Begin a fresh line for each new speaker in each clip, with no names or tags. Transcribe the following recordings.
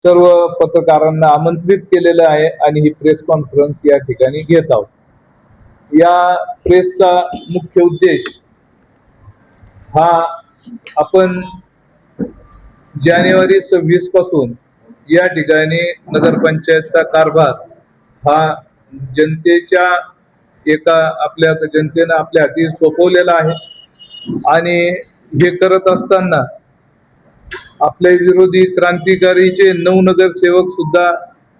सर्व पत्रकारांना आमंत्रित केलेलं आहे आणि ही प्रेस कॉन्फरन्स या ठिकाणी घेत आहोत। या प्रेसचा मुख्य उद्देश हा आपण जानेवारी 26 पासून या ठिकाणी नगरपंचायतचा कारभार हा जनतेच्या आपल्या जनतेनं आपल्या हाती सोपवलेला आहे आणि हे करत असताना आपले विरोधी क्रांतिकारीचे 9 नगरसेवक सुद्धा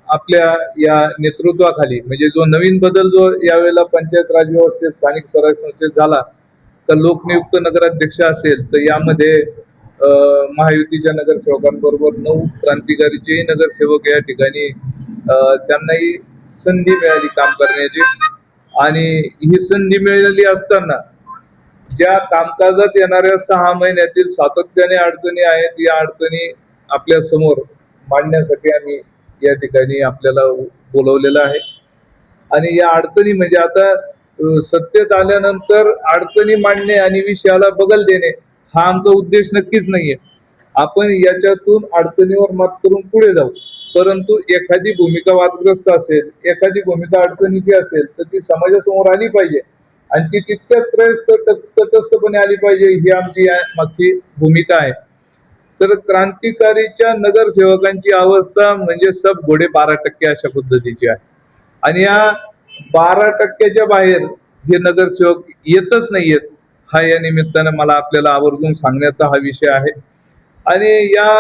आपल्या या नेतृत्वाखाली म्हणजे जो नवीन बदल जो यावेळेला पंचायत राज व्यवस्थेत स्थानिक स्वराज्य संस्थेत झाला तर लोकनियुक्त नगराध्यक्ष असेल तर यामध्ये महायुतीच्या नगरसेवकांबरोबर 9 क्रांतिकारीचे नगरसेवक या ठिकाणी त्यांनाही संधी मिळाली काम करण्याची आणि ही संधी मिळाली असताना ज्या कामकाजात येणाऱ्या 6 महिन्यातील सातत्याने अडचणी आहेत या अडचणी आपल्या समोर मांडण्यासाठी आम्ही या ठिकाणी आपल्याला बोलवलेलं आहे आणि या अडचणी म्हणजे आता सत्तेत आल्यानंतर अडचणी मांडणे आणि विषयाला बगल देणे हा आमचा उद्देश नक्कीच नाहीये। आपण याच्यातून अडचणीवर मात करून पुढे जाऊ, परंतु एखादी भूमिका वादग्रस्त असेल, एखादी भूमिका अडचणीची असेल तर ती समाजासमोर आली पाहिजे आणि ती तितक्याच तटस्थपणे आली पाहिजे ही आमची मागची भूमिका आहे। तर क्रांतिकारीच्या नगरसेवकांची अवस्था म्हणजे सब घोडे 12% अशा पद्धतीची आहे आणि या 12%च्या बाहेर हे नगरसेवक येतच नाहीयेत हा या निमित्तानं मला आपल्याला आवर्जून सांगण्याचा हा विषय आहे। आणि या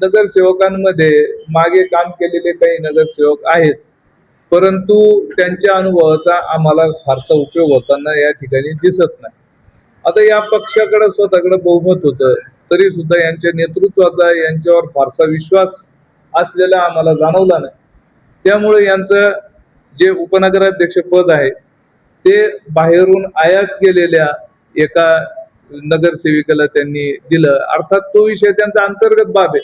नगरसेवकांमध्ये मागे काम केलेले काही नगरसेवक आहेत, परंतु त्यांच्या अनुभवाचा आम्हाला फारसा उपयोग होताना या ठिकाणी दिसत नाही। आता या पक्षाकडे स्वतःकडे बहुमत होतं तरी सुद्धा यांच्या नेतृत्वाचा यांच्यावर फारसा विश्वास असलेला आम्हाला जाणवला नाही। त्यामुळे यांचं जे उपनगराध्यक्ष पद आहे ते बाहेरून आयात केलेल्या एका नगरसेविकेला त्यांनी दिलं। अर्थात तो विषय त्यांचा अंतर्गत बाब आहे,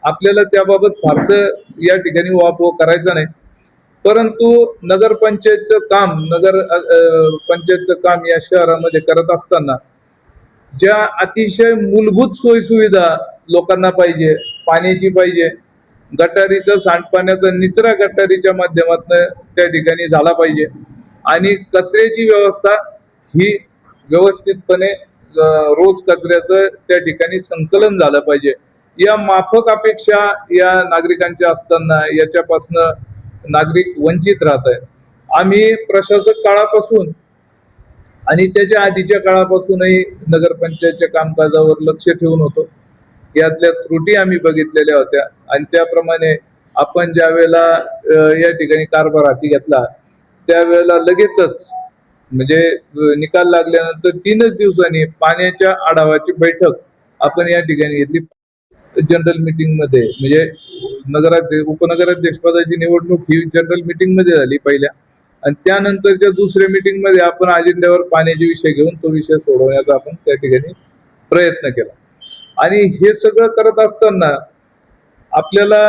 आपल्याला त्याबाबत फारसं या ठिकाणी वापव करायचा नाही। परंतु नगरपंचायतचं काम या शहरामध्ये करत असताना ज्या अतिशय मूलभूत सोयीसुविधा लोकांना पाहिजे, पाण्याची पाहिजे, गटारीचा सांडपाण्याचा निचरा गटारीच्या माध्यमातून त्या ठिकाणी झाला पाहिजे आणि कचऱ्याची व्यवस्था ही व्यवस्थितपणे रोज कचऱ्याचं त्या ठिकाणी संकलन झालं पाहिजे। या माफक अपेक्षा या नागरिकांच्या असताना याच्यापासनं नागरिक वंचित राहत आहेत। आम्ही प्रशासक काळापासून आणि त्याच्या आधीच्या काळापासूनही नगरपंचायतच्या कामकाजावर लक्ष ठेवून होतो, यातल्या त्रुटी आम्ही बघितलेल्या होत्या आणि त्याप्रमाणे आपण ज्या वेळेला या ठिकाणी कारभार हाती घेतला त्यावेळेला लगेचच म्हणजे निकाल लागल्यानंतर 3च दिवसांनी पाण्याच्या आढावाची बैठक आपण या ठिकाणी घेतली। जनरल मीटिंग मध्ये म्हणजे उपनगराध्यक्ष पदाची निवडणूक ही जनरल मीटिंग मध्ये झाली पहिल्या आणि त्यानंतरच्या दुसऱ्या मीटिंग मध्ये आपण अजेंड्यावर पाण्याचे विषय घेऊन तो विषय सोडवण्याचा आपण त्या ठिकाणी प्रयत्न केला आणि हे सगळं करत असताना आपल्याला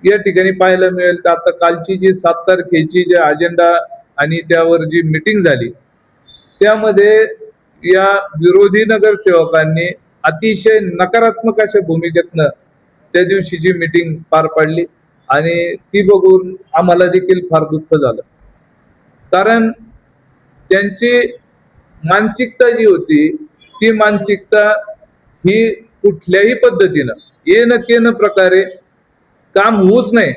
या ठिकाणी पाहायला मिळेल तर आता कालची जी 7 तारखेची जी अजेंडा आणि त्यावर जी मीटिंग झाली त्यामध्ये या विरोधी नगरसेवकांनी अतिशय नकारात्मक अशा भूमिकेतनं त्या दिवशीची मीटिंग पार पाडली आणि ती बघून आम्हाला देखील फार दुःख झालं, कारण त्यांची मानसिकता जी होती ती मानसिकता ही कुठल्याही पद्धतीनं येन प्रकारे काम होऊच नाही,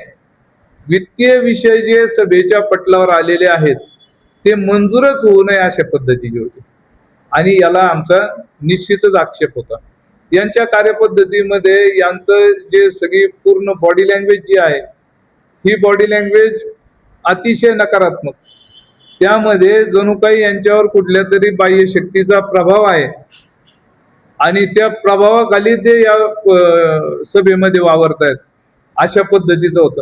वित्तीय विषय जे सभेच्या पटलावर आलेले आहेत ते मंजूरच होऊ नये अशा पद्धतीची होती आणि याला आमचा निश्चितच आक्षेप होता। यांच्या कार्यपद्धतीमध्ये यांचं जे सगळी पूर्ण बॉडी लँग्वेज जी आहे ही बॉडी लँग्वेज अतिशय नकारात्मक, त्यामध्ये जणू काही यांच्यावर कुठल्या तरी बाह्य शक्तीचा प्रभाव आहे आणि त्या प्रभावाखाली ते या सभेमध्ये वावरतायत अशा पद्धतीचं होतं।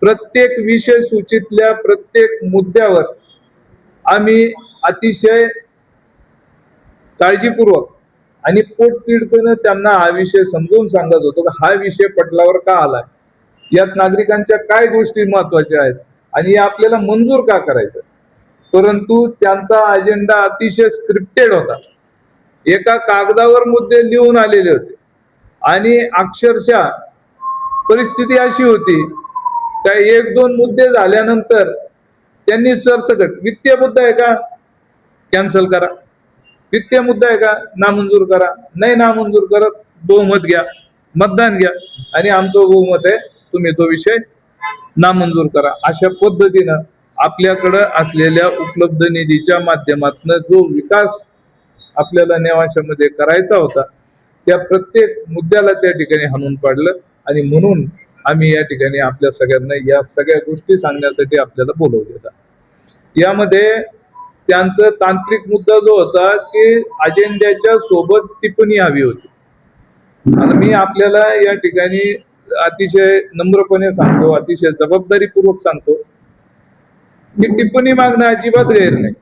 प्रत्येक विषय सूचीतल्या प्रत्येक मुद्द्यावर आम्ही अतिशय काळजीपूर्वक आणि पोटतिडकीनं त्यांना हा विषय समजून सांगत होतो की हा विषय पटलावर का आलाय, यात नागरिकांच्या काय गोष्टी महत्वाच्या आहेत आणि आपल्याला मंजूर का करायचं। परंतु त्यांचा अजेंडा अतिशय स्क्रिप्टेड होता, एका कागदावर मुद्दे लिहून आलेले होते आणि अक्षरशः परिस्थिती अशी होती का एक दोन मुद्दे झाल्यानंतर त्यांनी सरसकट वित्तीय मुद्दा आहे का कॅन्सल करा, वित्तीय मुद्दा आहे का नामंजूर करा, नाही नामंजूर करत बहुमत घ्या, मतदान घ्या आणि आमचं बहुमत आहे तुम्ही तो विषय नामंजूर करा. अशा पद्धतीनं आपल्याकडं असलेल्या उपलब्ध निधीच्या माध्यमातून जो विकास आपल्याला नेवाशामध्ये करायचा होता त्या प्रत्येक मुद्द्याला त्या ठिकाणी हाणून पाडलं आणि म्हणून आम्ही या ठिकाणी आपल्या सगळ्यांना या सगळ्या गोष्टी सांगण्यासाठी आपल्याला बोलवलेलं. यामध्ये त्यांचं तांत्रिक मुद्दा जो होता की अजेंड्याच्या सोबत टिप्पणी हवी होती. आणि मी आपल्याला या ठिकाणी अतिशय नम्रपणे सांगतो, अतिशय जबाबदारीपूर्वक सांगतो की टिप्पणी मागणं अजिबात गैर नाही,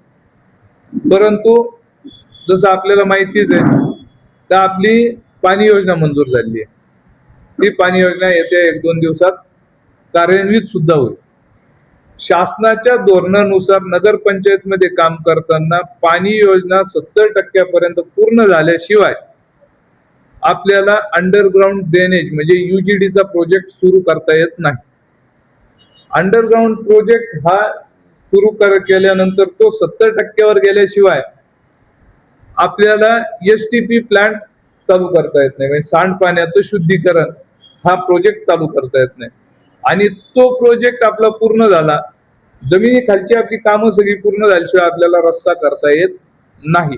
परंतु जसं आपल्याला माहितीच आहे तर आपली पाणी योजना मंजूर झाली आहे. ती पाणी योजना येत्या 1-2 दिवसात कार्यान्वित सुद्धा होईल. शासनाच्या धोरणानुसार नगरपंचायतमध्ये काम करताना पाणी योजना 70% पूर्ण झाल्याशिवाय आपल्याला अंडरग्राउंड ड्रेनेज म्हणजे युजीडीचा प्रोजेक्ट सुरू करता येत नाही. अंडरग्राउंड प्रोजेक्ट हा सुरू केल्यानंतर तो 70% गेल्याशिवाय आपल्याला एसटीपी प्लांट चालू करता येत नाही, म्हणजे सांडपाण्याचं शुद्धीकरण हा प्रोजेक्ट चालू करता येत नाही. आणि तो प्रोजेक्ट आपला पूर्ण झाला, जमिनीखालची आपली कामं सगळी पूर्ण झाल्याशिवाय आपल्याला रस्ता करता येत नाही.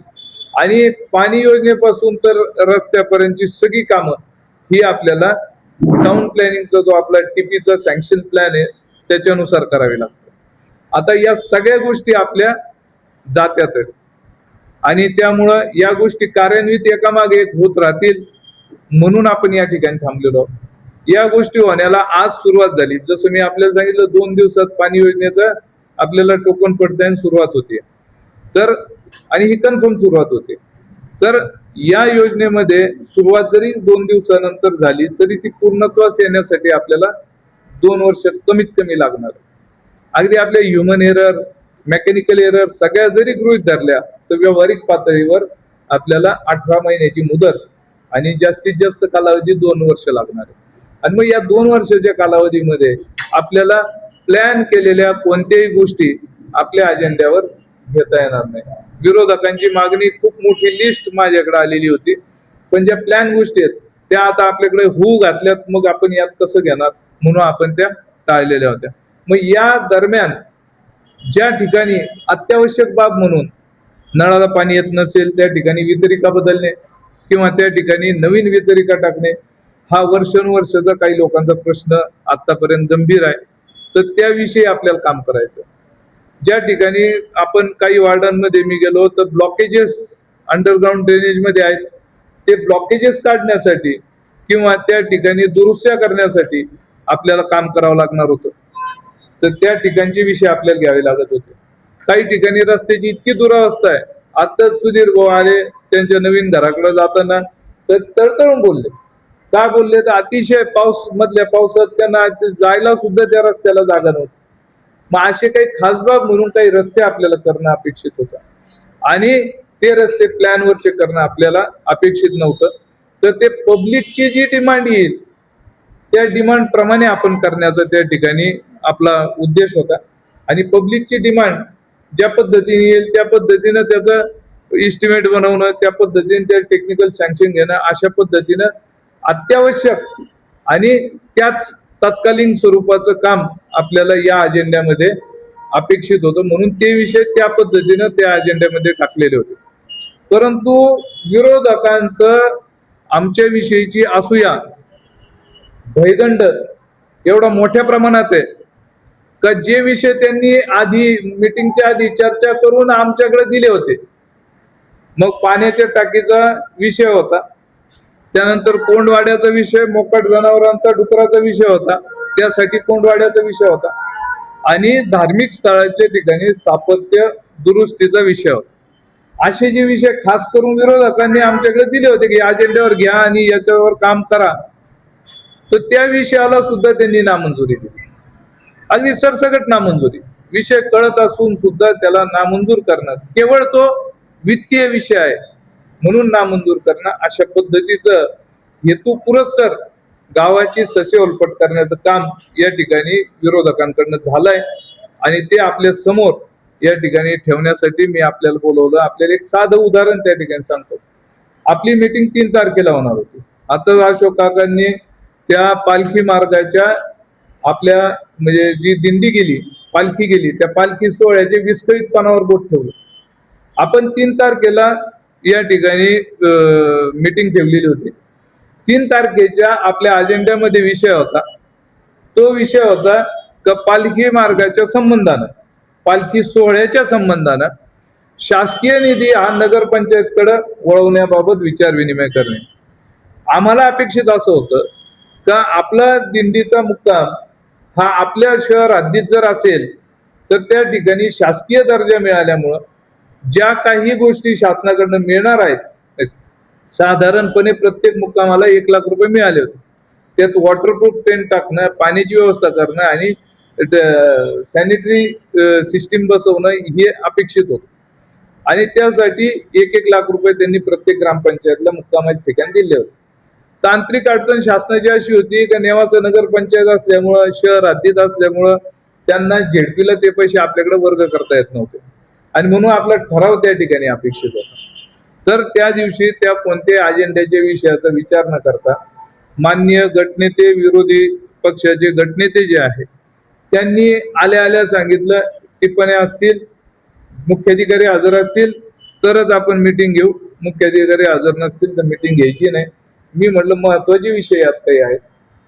आणि पाणी योजनेपासून तर रस्त्यापर्यंतची सगळी कामं ही आपल्याला टाउन प्लॅनिंगचा जो आपला टीपीचा सँक्शन प्लॅन आहे त्याच्यानुसार करावी लागते. आता या सगळ्या गोष्टी आपल्या जात्यात आहेत आणि त्यामुळं या गोष्टी कार्यान्वित एकामागे एक होत राहतील म्हणून आपण या ठिकाणी थांबलेलो आहोत. या गोष्टी होण्याला आज सुरुवात झाली. जसं मी आपल्याला सांगितलं 2 दिवसात पाणी योजनेचा आपल्याला टोकन पडताना सुरुवात होते, तर आणि ही कन्फर्म सुरुवात होते. तर या योजनेमध्ये सुरुवात जरी 2 दिवसानंतर झाली तरी ती पूर्णत्वास येण्यासाठी आपल्याला 2 वर्ष कमीत कमी लागणार. अगदी आपल्या ह्युमन एरर, मेकॅनिकल एरर सगळ्या जरी गृहीत धरल्या तर व्यावहारिक पातळीवर आपल्याला 18 महिन्याची मुदत आणि जास्तीत जास्त कालावधी 2 वर्ष लागणार आहे. आणि मग या 2 वर्षाच्या कालावधीमध्ये आपल्याला प्लॅन केलेल्या कोणत्याही गोष्टी आपल्या अजेंड्यावर घेता येणार नाही. विरोधकांची मागणी खूप मोठी लिस्ट माझ्याकडे आलेली होती, पण ज्या प्लॅन गोष्टी आहेत त्या आता आपल्याकडे होऊ घातल्यात, मग आपण यात कसं घेणार म्हणून आपण त्या टाळलेल्या होत्या. मग या दरम्यान ज्या ठिकाणी अत्यावश्यक बाब म्हणून नळाला पाणी येत नसेल त्या ठिकाणी वितरिका बदलणे किंवा त्या ठिकाणी नवीन वितरिका टाकणे हा वर्षानुवर्षाचा काही लोकांचा प्रश्न आतापर्यंत गंभीर आहे. तर त्याविषयी आपल्याला काम करायचं. ज्या ठिकाणी आपण काही वार्डांमध्ये मी गेलो तर ब्लॉकेजेस अंडरग्राउंड ड्रेनेज मध्ये आहेत, ते ब्लॉकेजेस काढण्यासाठी किंवा त्या ठिकाणी दुरुस्त्या करण्यासाठी आपल्याला काम करावं लागणार होतं. तर त्या ठिकाणचे विषय आपल्याला घ्यावे लागत होते. काही ठिकाणी रस्त्याची इतकी दुरावस्था आहे, आताच सुधीर भाऊ आले त्यांच्या नवीन घराकडे जाताना तर तळतळून बोलले. का बोलले तर अतिशय मधल्या पावसात त्यांना जायला सुद्धा त्या रस्त्याला जागा नव्हती. मग असे काही खासबाब म्हणून काही रस्ते आपल्याला करणं अपेक्षित होतं आणि ते रस्ते प्लॅनवरचे करणं आपल्याला अपेक्षित नव्हतं. तर ते पब्लिकची जी डिमांड येईल त्या डिमांड प्रमाणे आपण करण्याचा त्या ठिकाणी आपला उद्देश होता. आणि पब्लिकची डिमांड ज्या पद्धतीने येईल त्या पद्धतीनं त्याचं इस्टिमेट बनवणं, त्या पद्धतीने त्या टेक्निकल सँक्शन घेणं, अशा पद्धतीनं अत्यावश्यक आणि त्याच तत्कालीन स्वरूपाचं काम आपल्याला या अजेंड्यामध्ये अपेक्षित होतं. म्हणून ते विषय त्या पद्धतीनं त्या अजेंड्यामध्ये टाकलेले होते. परंतु विरोधकांचं आमच्या विषयीची असूया भयगंड एवढा मोठ्या प्रमाणात आहे का जे विषय त्यांनी आधी मीटिंगच्या आधी चर्चा करून आमच्याकडे दिले होते. मग पाण्याच्या टाकीचा विषय होता, त्यानंतर कोंडवाड्याचा विषय, मोकाट जनावरांचा डुकराचा विषय होता, त्यासाठी कोंडवाड्याचा विषय होता आणि धार्मिक स्थळाच्या ठिकाणी स्थापत्य दुरुस्तीचा विषय होता. असे जे विषय खास करून विरोधकांनी आमच्याकडे दिले होते की अजेंड्यावर घ्या आणि याच्यावर काम करा, तर त्या विषयाला सुद्धा त्यांनी नामंजुरी दिली. अगदी सरसकट नामंजुरी. विषय कळत असून सुद्धा त्याला नामंजूर करणं, केवळ तो वित्तीय विषय आहे म्हणून नामंजूर करणं, अशा पद्धतीचं हेतू पुरस्सर गावाची ससेहोलपट करण्याचं काम या ठिकाणी विरोधकांकडनं झालंय आणि ते आपल्या समोर या ठिकाणी ठेवण्यासाठी मी आपल्याला बोलवलं. आपल्याला एक साधं उदाहरण त्या ठिकाणी सांगतो. आपली मीटिंग 3 तारखेला होणार होती. आता अशोक काकांनी त्या पालखी मार्गाच्या आपल्या म्हणजे जी दिंडी गेली, पालखी गेली, त्या पालखी सोहळ्याचे विस्कळीतपणावर बोट ठेवलं. आपण 3 तारखेला या ठिकाणी मीटिंग ठेवलेली होती. 3 तारखेच्या आपल्या अजेंड्यामध्ये विषय होता. तो विषय होता का पालखी मार्गाच्या संबंधानं, पालखी सोहळ्याच्या संबंधानं शासकीय निधी हा नगरपंचायतकडे वळवण्याबाबत विचार विनिमय करणे. आम्हाला अपेक्षित असं होतं का आपला दिंडीचा मुक्काम हा आपल्या शहर हद्दीत जर असेल तर त्या ठिकाणी शासकीय दर्जा मिळाल्यामुळं ज्या काही गोष्टी शासनाकडनं मिळणार आहेत, साधारणपणे प्रत्येक मुक्कामाला 1,00,000 रुपये मिळाले होते. त्यात वॉटरप्रूफ टेंट टाकणं, पाण्याची व्यवस्था करणं आणि सॅनिटरी सिस्टीम बसवणं हे अपेक्षित होतं. आणि त्यासाठी 1,00,000 रुपये त्यांनी प्रत्येक ग्रामपंचायतला मुक्कामाच्या ठिकाणी दिले होते. तांत्रिक अडचण शासनाची अशी होती की नेवासा नगरपंचायत असल्यामुळं, शहर हद्दीत असल्यामुळं त्यांना झेडपीला ते पैसे आपल्याकडे वर्ग करता येत नव्हते आणि म्हणून आपला ठराव त्या ठिकाणी अपेक्षित होता. तर त्या दिवशी त्या कोणत्याही अजेंड्याच्या विषयाचा विचार न करता माननीय गटनेते, विरोधी पक्षाचे गटनेते जे आहे त्यांनी आल्या सांगितलं टिप्पण्या असतील, मुख्याधिकारी हजर असतील तरच आपण मीटिंग घेऊ, मुख्याधिकारी हजर नसतील तर मीटिंग घ्यायची नाही. मी म्हटलं महत्वाचे विषय यात काही आहेत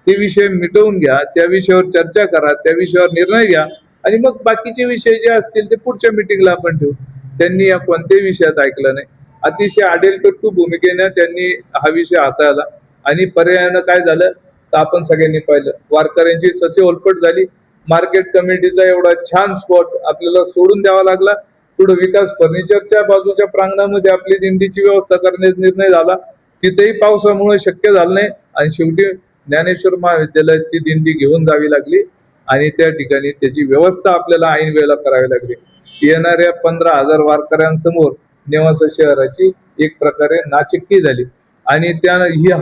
ते विषय मिटवून घ्या, त्या विषयावर चर्चा करा, त्या विषयावर निर्णय घ्या आणि मग बाकीचे विषय जे असतील ते पुढच्या मीटिंगला आपण ठेवू. त्यांनी या कोणत्याही विषयात ऐकलं नाही. अतिशय आडेलकट्टू भूमिकेने त्यांनी हा विषय हाताळला आणि पर्यायानं काय झालं तर आपण सगळ्यांनी पाहिलं, वारकऱ्यांची ससेहोलपट झाली. मार्केट कमिटीचा एवढा छान स्पॉट आपल्याला सोडून द्यावा लागला. पुढे विकास फर्निचरच्या बाजूच्या प्रांगणामध्ये आपली दिंडीची व्यवस्था करण्याचा निर्णय झाला. तिथेही पावसामुळे शक्य झालं नाही आणि शेवटी ज्ञानेश्वर महाविद्यालयात ती दिंडी घेऊन जावी लागली आणि त्या ठिकाणी त्याची व्यवस्था आपल्याला ऐन वेळेला करावी लागली. येणाऱ्या 15,000 वारकऱ्यांसमोर नेवासा शहराची एक प्रकारे नाचक्की झाली आणि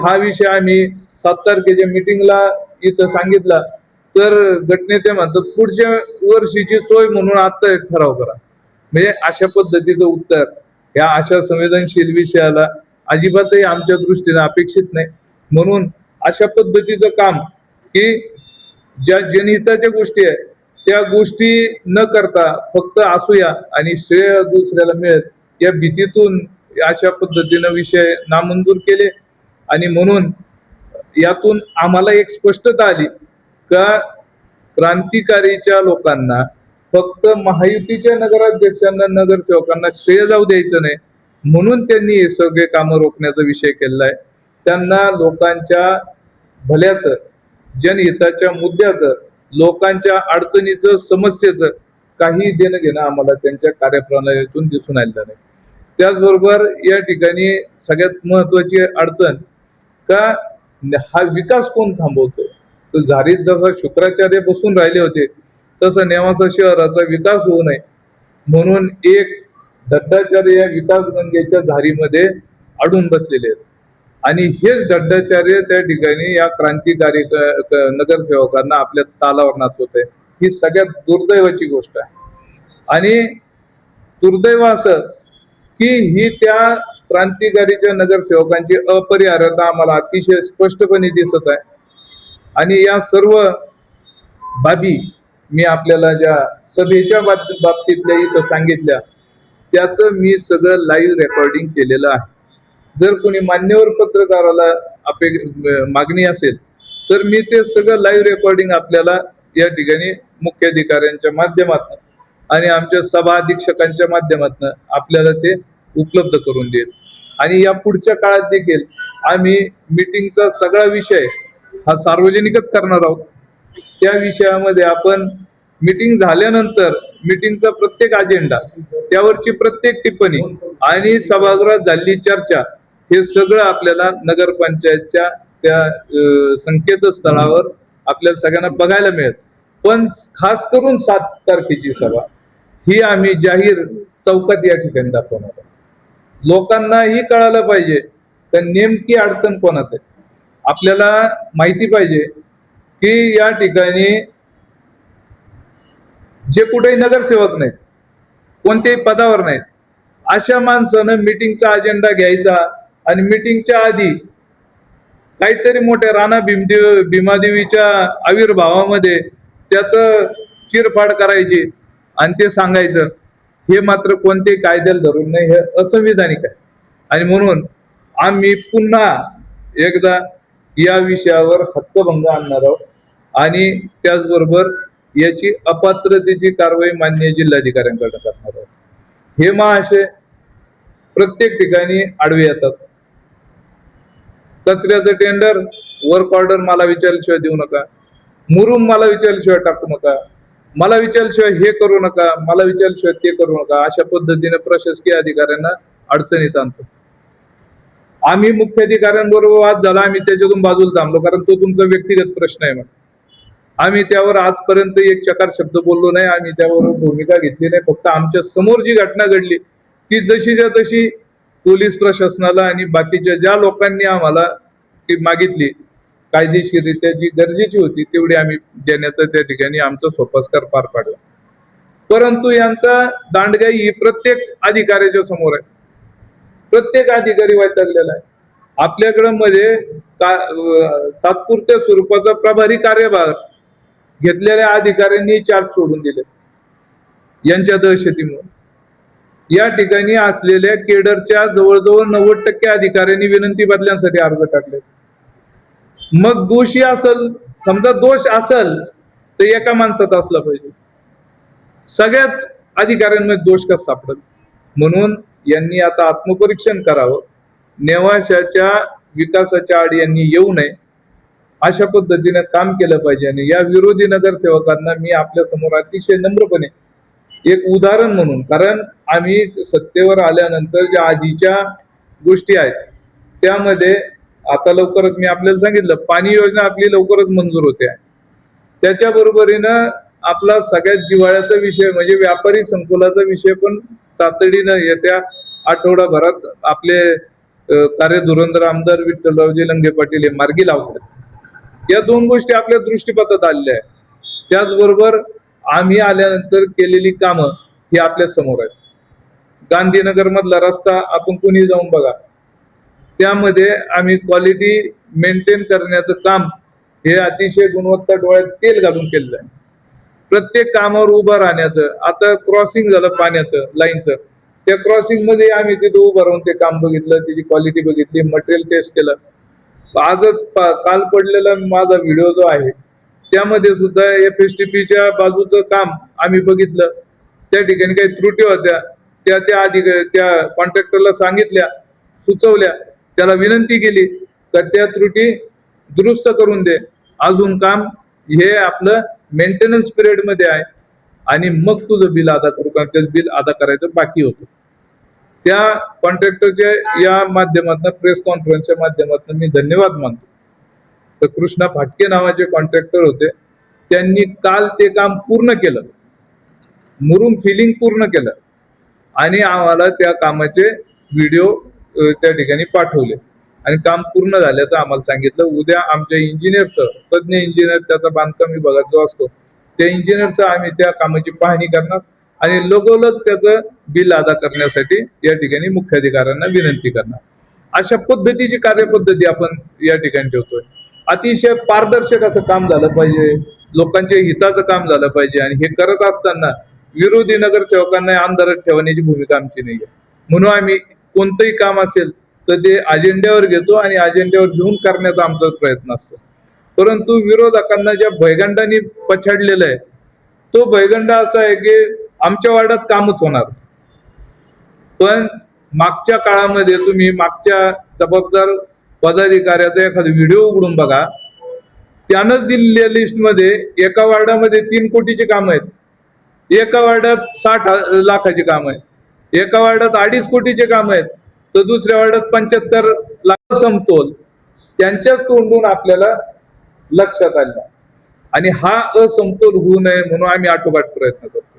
हा विषय आम्ही 7 तारखेच्या मीटिंगला इथं सांगितला तर गटनेते म्हणतात पुढच्या वर्षीची सोय म्हणून आता एक ठराव करा. म्हणजे अशा पद्धतीचं उत्तर या अशा संवेदनशील विषयाला अजिबातही आमच्या दृष्टीने अपेक्षित नाही. म्हणून अशा पद्धतीचं काम की ज्या जनहिताच्या गोष्टी आहेत त्या गोष्टी न करता फक्त असूया आणि श्रेय दुसऱ्याला मिळेल या भीतीतून अशा पद्धतीनं विषय नामंजूर केले आणि म्हणून यातून आम्हाला एक स्पष्टता आली का क्रांतिकारीच्या लोकांना फक्त महायुतीच्या नगराध्यक्षांना, नगरसेवकांना श्रेय जाऊ द्यायचं नाही म्हणून त्यांनी हे सगळे कामं रोखण्याचा विषय केलाय. त्यांना लोकांच्या भल्याचं, जनहिताच्या मुद्द्याचं, लोकांच्या अडचणीचं, समस्येचं काही देणं घेणं आम्हाला त्यांच्या कार्यप्रणालीतून दिसून आलेलं नाही. त्याचबरोबर या ठिकाणी सगळ्यात महत्वाची अडचण का हा विकास कोण थांबवतोय. तर झारीत जसा शुक्राचार्य बसून राहिले होते तसं नेवासा शहराचा विकास होऊ नये म्हणून एक दत्ताचार्य या विकास गंगेच्या झारीमध्ये अडून बसलेले आहेत आणि हेच दत्ताचार्य त्या ठिकाणी या क्रांतिकारी नगरसेवकांना आपल्या तालावर नाचवत आहे. ही सगळ्यात दुर्दैवाची गोष्ट आहे आणि दुर्दैव असं की ही त्या क्रांतिकारीच्या नगरसेवकांची अपरिहार्यता आम्हाला अतिशय स्पष्टपणे दिसत आहे आणि या सर्व बाबी मी आपल्याला ज्या सभेच्या बाबतीतल्या इथं सांगितल्या त्याचं मी सगळं लाईव्ह रेकॉर्डिंग केलेलं आहे. जर कोणी मान्यवर पत्रकाराला मागणी असेल तर मी ते सगळं लाईव्ह रेकॉर्डिंग आपल्याला या ठिकाणी मुख्याधिकाऱ्यांच्या माध्यमातून आणि आमच्या सभा अधीक्षकांच्या माध्यमातून आपल्याला ते उपलब्ध करून देईल आणि या पुढच्या काळात देखील आम्ही मीटिंगचा सगळा विषय हा सार्वजनिकच करणार आहोत. त्या विषयामध्ये आपण मीटिंग झाल्यानंतर मीटिंगचा प्रत्येक अजेंडा, त्यावरची प्रत्येक टिप्पणी आणि सभागृहात झालेली चर्चा हे सगळं आपल्याला नगरपंचायतच्या त्या संकेतस्थळावर आपल्याला सगळ्यांना बघायला मिळेल. पण खास करून 7 तारखेची सभा ही आम्ही जाहीर चौकात या ठिकाणी दाखवणार आहोत. लोकांनाही कळायला पाहिजे तर नेमकी अडचण कोणात आहे. आपल्याला माहिती पाहिजे की या ठिकाणी जे कुठेही नगरसेवक नाहीत, कोणत्याही पदावर नाहीत, अशा माणसानं मीटिंगचा अजेंडा घ्यायचा आणि मीटिंगच्या आधी काहीतरी मोठ्या राणा भीमादेवीच्या आविर्भावामध्ये त्याचं चिरफाड करायची आणि ते सांगायचं, हे मात्र कोणतेही कायद्याला धरून नाही, हे असंविधानिक आहे. आणि म्हणून आम्ही पुन्हा एकदा या विषयावर हक्कभंग आणणार आहोत आणि त्याचबरोबर याची अपात्रतेची कारवाई माननीय जिल्हाधिकाऱ्यांकडे करणार आहोत. हे महाशय प्रत्येक ठिकाणी आडवे येतात. कचऱ्याचं टेंडर वर्क ऑर्डर मला विचारल्याशिवाय देऊ नका, मुरुम मला विचारल्याशिवाय टाकू नका, मला विचारल्याशिवाय हे करू नका, मला विचारल्याशिवाय ते करू नका, अशा पद्धतीने प्रशासकीय अधिकाऱ्यांना अडचणीत आणतो. आम्ही मुख्याधिकाऱ्यांबरोबर वाद झाला, आम्ही त्याच्यातून बाजूला थांबलो, कारण तो तुमचा व्यक्तिगत प्रश्न आहे. आम्ही त्यावर आजपर्यंत एक चकार शब्द बोललो नाही, आम्ही त्यावर भूमिका घेतली नाही. फक्त आमच्या समोर जी घटना घडली ती जशीच्या तशी पोलीस प्रशासनाला आणि बाकीच्या ज्या लोकांनी आम्हाला ती मागितली कायदेशीररित्या जी गरजेची होती तेवढी आम्ही देण्याचा त्या ठिकाणी आमचा सोपस्कार पार पाडला. परंतु यांचा दांडगाई ही प्रत्येक अधिकाऱ्याच्या समोर आहे. प्रत्येक अधिकारी वैतागलेला आहे. आपल्याकडे मध्ये तात्पुरत्या स्वरूपाचा प्रभारी कार्यभार घेतलेल्या अधिकाऱ्यांनी चार्ज सोडून दिले यांच्या दहशतीमुळे. या ठिकाणी असलेल्या केडरच्या जवळजवळ 90% अधिकाऱ्यांनी विनंती बदल्यांसाठी अर्ज टाकले. मग दोषी असल, समजा दोष असल तर एका माणसात असला पाहिजे, सगळ्याच अधिकाऱ्यांमध्ये दोष कसा सापडेल? म्हणून यांनी आता आत्मपरीक्षण करावं, नेवाशाच्या विकासाच्या आड यांनी येऊ नये, अशा पद्धतीने काम केलं पाहिजे. आणि या विरोधी नगरसेवकांना मी आपल्या समोर अतिशय नम्रपणे एक उदाहरण म्हणून, कारण आम्ही सत्तेवर आल्यानंतर ज्या आधीच्या गोष्टी आहेत त्यामध्ये आता लवकरच मी आपल्याला सांगितलं पाणी योजना आपली लवकरच मंजूर होते. त्याच्या बरोबरीनं आपला सगळ्यात जिव्हाळ्याचा विषय म्हणजे व्यापारी संकुलाचा विषय पण तातडीनं येत्या आठवडाभरात आपले कार्यधुरंदर आमदार विठ्ठलरावजी लंगे पाटील हे मार्गी लावतात. या दोन गोष्टी आपल्या दृष्टीपथात आलेल्या आहेत. त्याचबरोबर आम्ही आल्यानंतर केलेली कामं ही आपल्या समोर आहेत. गांधीनगर मधला रस्ता आपण कोणी जाऊन बघा, त्यामध्ये आम्ही क्वालिटी मेंटेन करण्याचं काम हे अतिशय गुणवत्ता डोळ्यात तेल घालून केलेलं आहे. प्रत्येक कामावर उभं राहण्याचं, आता क्रॉसिंग झालं पाण्याचं लाईनचं, त्या क्रॉसिंग मध्ये आम्ही तिथे उभं राहून ते काम बघितलं, त्याची क्वालिटी बघितली, मटेरियल टेस्ट केलं. आजच काल पडलेला माझा व्हिडिओ जो आहे त्यामध्ये सुद्धा FSTPच्या बाजूचं काम आम्ही बघितलं. त्या ठिकाणी काही त्रुटी होत्या, त्या कॉन्ट्रॅक्टरला सांगितल्या, सुचवल्या, त्याला विनंती केली तर त्या त्रुटी दुरुस्त करून दे. अजून काम हे आपलं मेंटेनन्स पिरियड मध्ये आहे आणि मग तुझं बिल अदा करू, कारण त्याचं बिल अदा करायचं बाकी होतं. त्या कॉन्ट्रॅक्टरच्या या माध्यमातून, प्रेस कॉन्फरन्सच्या माध्यमातून मी धन्यवाद मानतो. तर कृष्णा फाटके नावाचे कॉन्ट्रॅक्टर होते, त्यांनी काल ते काम पूर्ण केलं, मुरुम फिलिंग पूर्ण केलं आणि आम्हाला त्या कामाचे व्हिडिओ त्या ठिकाणी पाठवले आणि काम पूर्ण झाल्याचं आम्हाला सांगितलं. उद्या आमच्या इंजिनियरचं, तज्ञ इंजिनियर त्याचा बांधकाम विभागात जो असतो त्या इंजिनियरचं आम्ही त्या कामाची पाहणी करणार आणि लगोलग त्याचं बिल अदा करण्यासाठी या ठिकाणी मुख्याधिकाऱ्यांना विनंती करणार. अशा पद्धतीची कार्यपद्धती आपण या ठिकाणी ठेवतोय. अतिशय पारदर्शक असं काम झालं पाहिजे, लोकांच्या हिताचं काम झालं पाहिजे आणि हे करत असताना विरोधी नगरसेवकांना अंधारात ठेवण्याची भूमिका आमची नाहीये. म्हणून आम्ही कोणतंही काम असेल तर ते अजेंड्यावर घेतो आणि अजेंड्यावर घेऊन करण्याचा आमचा प्रयत्न असतो. परंतु विरोधकांना ज्या भयगंडाने पछाडलेलं आहे तो भयगंडा असा आहे की आमच्या वार्डात कामच होणार, पण मागच्या काळामध्ये तुम्ही मागच्या जबाबदार पदाधिकाऱ्याचा एखादा व्हिडिओ उघडून बघा, त्यानंच दिलेल्या लिस्ट मध्ये एका वार्डामध्ये 3 कोटीची कामं आहेत, एका वार्डात 60 लाखाची कामं आहेत, एका वार्डात 2.5 कोटीचे कामं आहेत, तर दुसऱ्या वार्डात 75 लाख. समतोल त्यांच्याच तोंडून आपल्याला लक्षात आलं आणि हा असमतोल होऊ नये म्हणून आम्ही आटोकाट प्रयत्न करतो.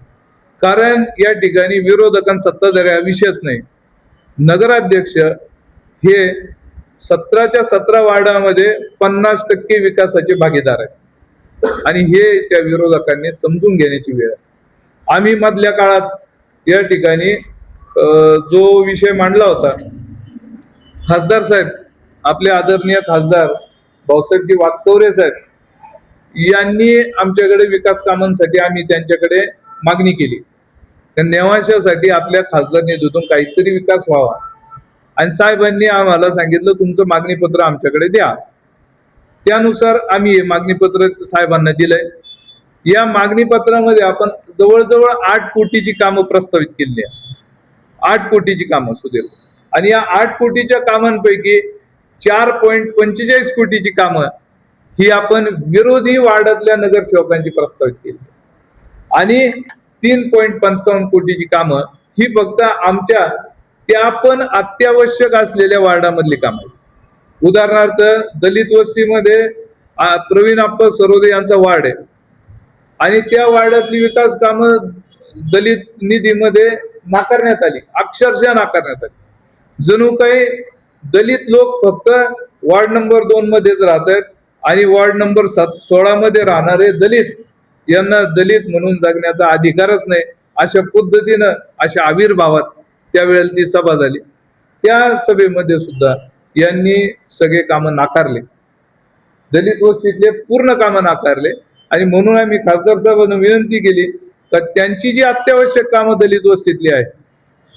कारण या ठिकाणी विरोधकांना सत्ताधारी हा विषयच नाही. नगराध्यक्ष हे 17च्या 17 वार्डामध्ये 50% विकासाचे भागीदार आहेत आणि हे त्या विरोधकांनी समजून घेण्याची वेळ आहे. आम्ही मधल्या काळात या ठिकाणी जो विषय मांडला होता, खासदार साहेब, आपले आदरणीय खासदार भाऊसाहेबजी वाकचौरे साहेब यांनी आमच्याकडे विकास कामांसाठी आम्ही त्यांच्याकडे मागणी केली. त्या नेवाशासाठी आपल्या खासदार निधीतून काहीतरी विकास व्हावा आणि साहेबांनी आम्हाला सांगितलं तुमचं मागणीपत्र आमच्याकडे द्या. त्यानुसार आम्ही हे मागणीपत्र साहेबांना दिलंय. या मागणीपत्रामध्ये आपण जवळजवळ 8 कोटीची कामं प्रस्तावित केली आहे. 8 कोटीची कामं सुधीर, आणि या 8 कोटीच्या कामांपैकी 4.45 कोटीची कामं ही आपण विरोधी वार्डातल्या नगरसेवकांची प्रस्तावित केली आणि 3.55 कोटीची कामं ही फक्त आमच्या त्या पण अत्यावश्यक असलेल्या वार्डामधली कामं आहेत. उदाहरणार्थ दलित वस्तीमध्ये प्रवीण आप्पा सरोदे यांचा वार्ड आहे आणि त्या वार्डातली विकास कामं दलित निधीमध्ये नाकारण्यात आली, अक्षरशः नाकारण्यात आली. जणू काही दलित लोक फक्त वार्ड नंबर 2 मध्येच राहतात आणि वार्ड नंबर 16 मध्ये राहणारे दलित यांना दलित म्हणून जगण्याचा अधिकारच नाही, अशा पद्धतीनं अशा आविर्भावात त्यावेळेला ती सभा झाली. त्या सभेमध्ये सुद्धा यांनी सगळे कामं नाकारले, दलित वस्तीतले पूर्ण कामं नाकारले आणि म्हणून आम्ही खासदार साहेबांना विनंती केली तर त्यांची जी अत्यावश्यक कामं दलित वस्तीतली आहेत,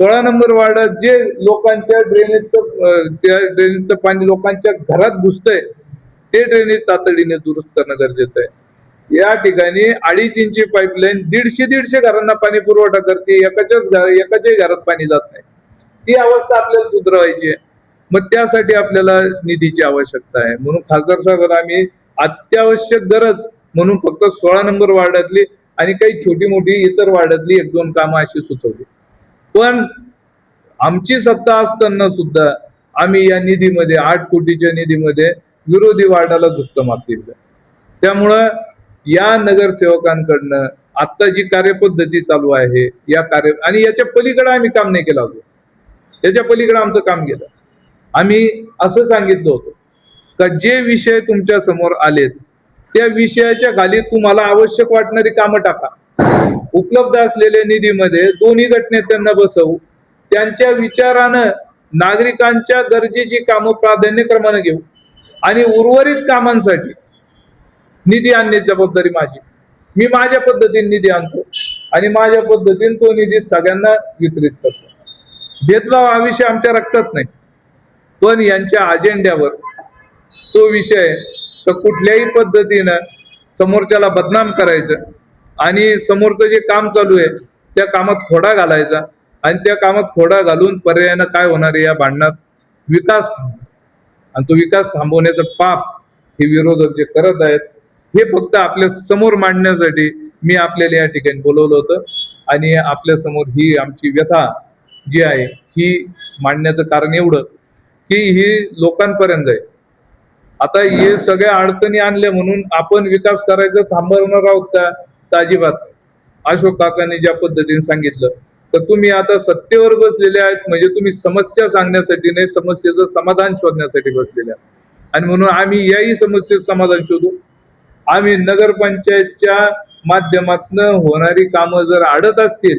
16 नंबर वार्डात जे लोकांच्या ड्रेनेजचं पाणी लोकांच्या घरात घुसतंय ते ड्रेनेज तातडीने दुरुस्त करणं गरजेचं आहे. या ठिकाणी 2.5 इंची पाईपलाईन 150 घरांना पाणी पुरवठा करते, एकाच्याही घरात पाणी जात नाही. ती अवस्था आपल्याला सुधारायची आहे. मग त्यासाठी आपल्याला निधीची आवश्यकता आहे. म्हणून खासदार साहेबांना आम्ही अत्यावश्यक गरज म्हणून फक्त 16 नंबर वार्डातली आणि काही छोटी मोठी इतर वार्डातली 1-2 कामं अशी सुचवली. पण आमची सत्ता असताना सुद्धा आम्ही या निधीमध्ये 8 कोटीच्या निधीमध्ये विरोधी वार्डाला झुकतं मागतील. त्यामुळं या नगरसेवकांकडनं आता जी कार्यपद्धती चालू आहे या आणि याच्या पलीकडे आम्ही काम नाही केलं होतं, याच्या पलीकडे आमचं काम केलं. आम्ही असं सांगितलं होतं का जे विषय तुमच्या समोर आलेत त्या विषयाच्या खाली तुम्हाला आवश्यक वाटणारी कामं टाका. उपलब्ध असलेल्या निधीमध्ये दोन्ही गटनेत्यांना बसवू, त्यांच्या विचारानं नागरिकांच्या गरजेची कामं प्राधान्यक्रमाने घेऊ आणि उर्वरित कामांसाठी निधी आणण्याची जबाबदारी माझी. मी माझ्या पद्धतीने निधी आणतो आणि माझ्या पद्धतीने तो निधी सगळ्यांना वितरित करतो. भेदभाव हा विषय आमच्या रक्तात नाही, पण यांच्या अजेंड्यावर तो विषय तर कुठल्याही पद्धतीनं समोरच्याला बदनाम करायचं आणि समोरचं जे काम चालू आहे त्या कामात खोडा घालायचा आणि त्या कामात खोडा घालून पर्यायानं काय होणार आहे, या भांडणात विकास आणि तो विकास थांबवण्याचं पाप हे विरोधक जे करत आहेत हे फक्त आपल्या समोर मांडण्यासाठी मी आपल्याला या ठिकाणी बोलवलं होतं आणि आपल्या समोर ही आमची व्यथा जी आहे ही मांडण्याचं कारण एवढं की ही लोकांपर्यंत आहे. आता हे सगळ्या अडचणी आणल्या म्हणून आपण विकास करायचं थांबवणार आहोत का? तर अजिबात. अशोक काकांनी ज्या पद्धतीने सांगितलं तर तुम्ही आता सत्तेवर बसलेले आहेत म्हणजे तुम्ही समस्या सांगण्यासाठी नाही, समस्येचं समाधान शोधण्यासाठी बसलेले आहात आणि म्हणून आम्ही याही समस्येचं समाधान शोधू. आम्ही नगरपंचायतच्या माध्यमातून होणारी कामं जर अडत असतील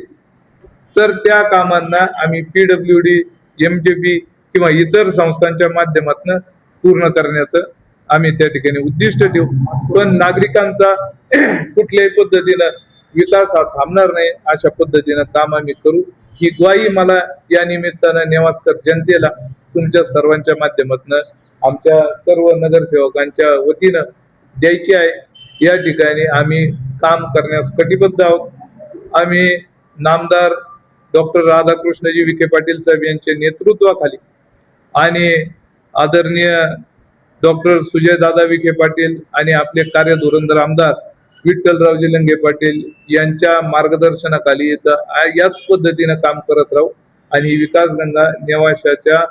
तर त्या कामांना आम्ही PWD, MJP किंवा इतर संस्थांच्या माध्यमातून पूर्ण करण्याचं आम्ही त्या ठिकाणी उद्दिष्ट ठेवू. पण नागरिकांचा कुठल्याही पद्धतीनं विकास हा थांबणार नाही अशा पद्धतीनं काम आम्ही करू ही ग्वाही मला या निमित्तानं नेवास्कर जनतेला तुमच्या सर्वांच्या माध्यमातून आमच्या सर्व नगरसेवकांच्या वतीनं द्यायची आहे. या ठिकाणी आम्ही काम करण्यास कटिबद्ध आहोत. आम्ही नामदार डॉक्टर राधाकृष्णजी विखे पाटील साहेब यांच्या नेतृत्वाखाली आणि आदरणीय डॉक्टर सुजयदादा विखे पाटील आणि आपले कार्यधुरंधर आमदार विठ्ठलरावजी लंगे पाटील यांच्या मार्गदर्शनाखाली याच पद्धतीनं काम करत राहू आणि ही विकासगंगा नेवाशाच्या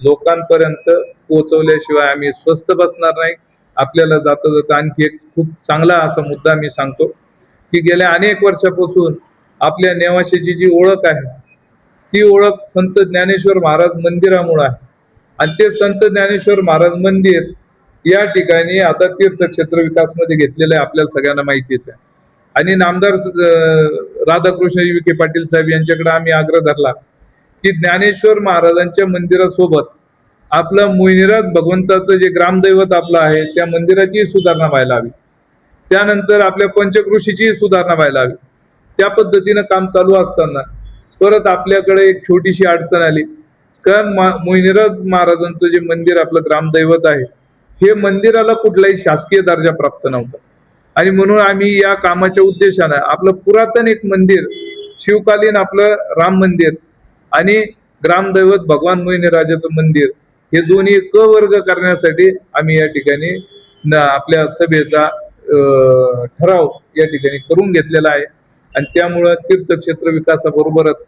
लोकांपर्यंत पोहोचवल्याशिवाय आम्ही स्वस्थ बसणार नाही. आपल्याला जाता जाता आणखी एक खूप चांगला असा मुद्दा मी सांगतो की गेल्या अनेक वर्षापासून आपल्या नेवाशाची जी ओळख आहे ती ओळख संत ज्ञानेश्वर महाराज मंदिरामुळे आहे आणि ते संत ज्ञानेश्वर महाराज मंदिर या ठिकाणी आता तीर्थक्षेत्र विकास मध्ये घेतलेलं आहे, आपल्याला सगळ्यांना माहितीच आहे. आणि नामदार राधाकृष्ण विखे पाटील साहेब यांच्याकडे आम्ही आग्रह धरला की ज्ञानेश्वर महाराजांच्या मंदिरासोबत आपलं मोहिनीराज भगवंताचं जे ग्रामदैवत आपलं आहे त्या मंदिराची सुधारणा व्हायला हवी. त्यानंतर आपल्या पंचकृषीची सुधारणा व्हायला हवी. त्या पद्धतीनं काम चालू असताना परत आपल्याकडे एक छोटीशी अडचण आली. कारण मोहिनीराज महाराजांचं जे मंदिर आपलं ग्रामदैवत आहे हे मंदिराला कुठलाही शासकीय दर्जा प्राप्त नव्हता आणि म्हणून आम्ही या कामाच्या उद्देशानं आपलं पुरातन एक मंदिर शिवकालीन आपलं राम मंदिर आणि ग्रामदैवत भगवान मोहिनीराजाचं मंदिर हे दोन्ही क वर्ग करण्यासाठी आम्ही या ठिकाणी आपल्या सभेचा ठराव या ठिकाणी करून घेतलेला आहे. आणि त्यामुळं तीर्थक्षेत्र विकासाबरोबरच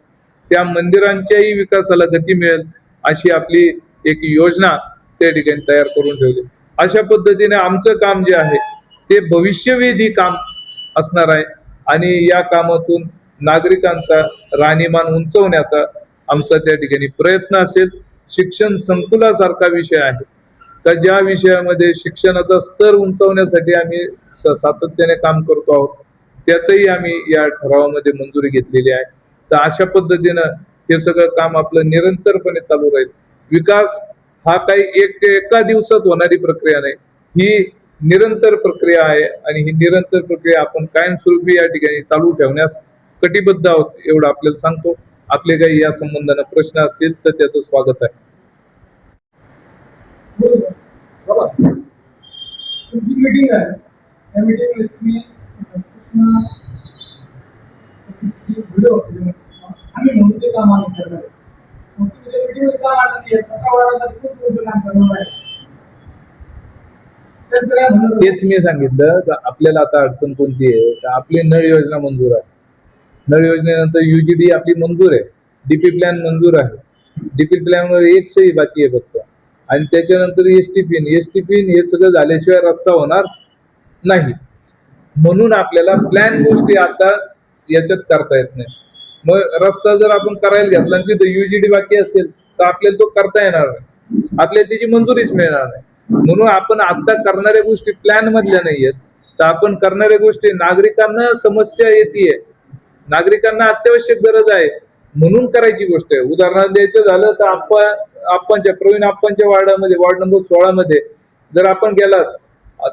त्या मंदिरांच्याही विकासाला गती मिळेल अशी आपली एक योजना त्या ठिकाणी तयार करून ठेवली. अशा पद्धतीने आमचं काम जे आहे ते भविष्यवेधी काम असणार आहे आणि या कामातून नागरिकांचा राहणीमान उंचवण्याचा आमचा त्या ठिकाणी प्रयत्न असेल. शिक्षण संकुलासारखा विषय आहे तर ज्या विषयामध्ये शिक्षणाचा स्तर उंचवण्यासाठी आम्ही सातत्याने काम करतो आहोत त्याचंही आम्ही या ठरावामध्ये मंजुरी घेतलेली आहे. तर अशा पद्धतीनं हे सगळं काम आपलं निरंतरपणे चालू राहील. विकास हा काही एका दिवसात होणारी प्रक्रिया नाही, ही निरंतर प्रक्रिया आहे आणि ही निरंतर प्रक्रिया आपण कायमस्वरूपी या ठिकाणी चालू ठेवण्यास कटिबद्ध आहोत एवढं आपल्याला सांगतो. आपले काही या संबंधाने प्रश्न असतील तर त्याचं स्वागत आहे.
मीटिंग आहे त्या मीटिंगमध्ये तुम्ही व्हिडिओ आम्ही म्हणून ते काम आम्ही करणार आहे. मग तुम्ही मीटिंगमध्ये काम आणलं की सकाळ वाढायला खूप मोठं काम करणार आहे.
तेच मी सांगितलं का आपल्याला आता अडचण कोणती आहे तर आपली नळ योजना मंजूर आहे. नळ योजनेनंतर UGD आपली मंजूर आहे, DP प्लॅन मंजूर आहे. DP प्लॅन वर एक सही बाकी आहे फक्त आणि त्याच्यानंतर ST पिन हे सगळं झाल्याशिवाय रस्ता होणार नाही. म्हणून आपल्याला प्लॅन गोष्टी आता याच्यात करता येत नाही. मग रस्ता जर आपण करायला घेतला आणि तिथे UGD बाकी असेल तर आपल्याला तो करता येणार नाही, आपल्याला त्याची मंजुरीच मिळणार नाही. म्हणून आपण आता करणाऱ्या गोष्टी प्लॅन मधल्या नाहीयेत तर आपण करणाऱ्या गोष्टी नागरिकांना समस्या येते, नागरिकांना अत्यावश्यक गरज आहे म्हणून करायची गोष्ट आहे. उदाहरण द्यायचं झालं तर प्रवीण आप्पांच्या वार्डामध्ये वार्ड नंबर 16 मध्ये जर आपण गेलात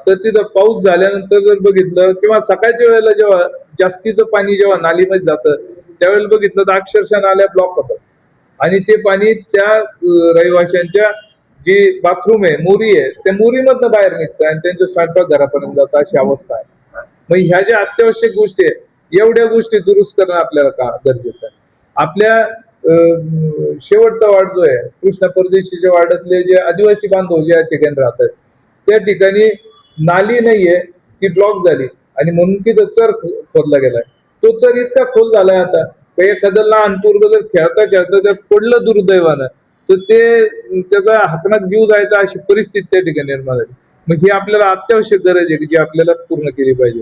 तर तिथं पाऊस झाल्यानंतर जर बघितलं किंवा सकाळच्या वेळेला जेव्हा जास्तीचं पाणी जेव्हा नालीमध्ये जातं त्यावेळेला बघितलं तर अक्षरशः नाल्या ब्लॉक होतात आणि ते पाणी त्या रहिवाशांच्या जी बाथरूम आहे मोरी आहे त्या मोरीमधनं बाहेर निघतं आणि त्यांच्या स्वयंपाक घरापर्यंत जातं अशी अवस्था आहे. मग ह्या ज्या अत्यावश्यक गोष्टी आहेत एवढ्या गोष्टी दुरुस्त करणं आपल्याला गरजेचं आहे. आपल्या शेवटचा वार्ड जो आहे कृष्णा परदेशीच्या वार्डातले जे आदिवासी बांधव ज्या ठिकाणी राहतात त्या ठिकाणी नाली नाहीये, ती ब्लॉक झाली आणि म्हणून तिथं चर खोदला गेलाय. तो चर इतका खोल झालाय आता एखादं लहान पोरग जर खेळता त्यात पडलं दुर्दैवानं तर ते त्याचा हातनात जीव जायचा अशी परिस्थिती त्या ठिकाणी निर्माण झाली. मग ही आपल्याला अत्यावश्यक गरज आहे जी आपल्याला पूर्ण केली पाहिजे.